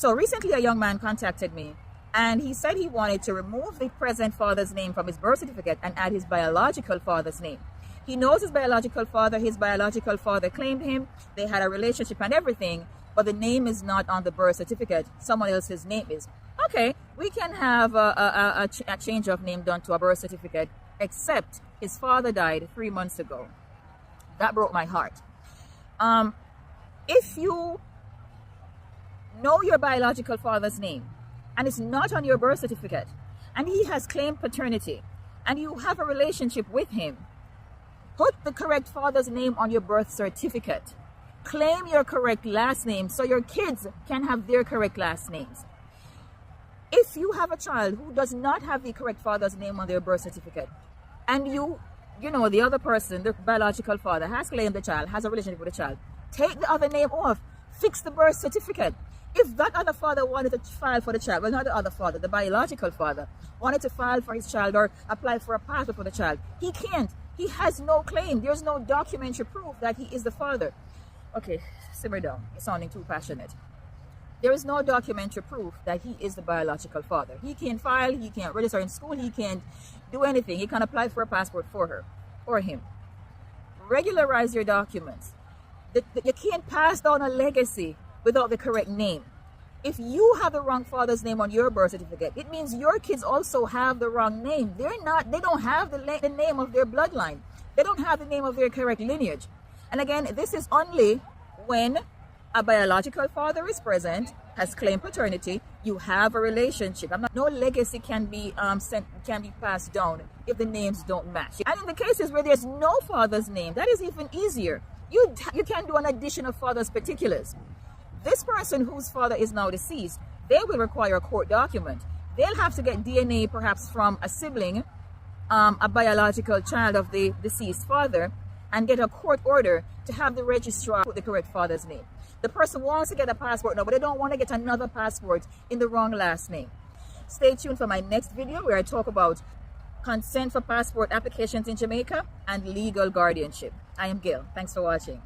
So recently a young man contacted me and he said he wanted to remove the present father's name from his birth certificate and add his biological father's name. He knows his biological father claimed him, they had a relationship and everything, but the name is not on the birth certificate. Someone else's name is. Okay, we can have a change of name done to a birth certificate, except his father died 3 months ago. That broke my heart. If you know your biological father's name and it's not on your birth certificate and he has claimed paternity and you have a relationship with him, put the correct father's name on your birth certificate. Claim your correct last name so your kids can have their correct last names. If you have a child who does not have the correct father's name on their birth certificate and you know the other person, the biological father, has claimed the child, has a relationship with the child, take the other name off, fix the birth certificate. If that other father wanted to file for the child, well, not the other father, the biological father, wanted to file for his child or apply for a passport for the child, he can't. He has no claim. There's no documentary proof that he is the father. Okay, simmer down. You're sounding too passionate. There is no documentary proof that he is the biological father. He can't file, he can't register in school, he can't do anything. He can't apply for a passport for her or him. Regularize your documents. You can't pass down a legacy without the correct name. If you have the wrong father's name on your birth certificate, it means your kids also have the wrong name. They don't have the name of their bloodline. They don't have the name of their correct lineage. And again, this is only when a biological father is present, has claimed paternity, you have a relationship. No legacy can be passed down if the names don't match. And in the cases where there's no father's name, that is even easier. You can do an addition of father's particulars. This person whose father is now deceased, they will require a court document. They'll have to get DNA perhaps from a sibling, a biological child of the deceased father, and get a court order to have the registrar put the correct father's name. The person wants to get a passport now, but they don't want to get another passport in the wrong last name. Stay tuned for my next video where I talk about consent for passport applications in Jamaica and legal guardianship. I am Gail. Thanks for watching.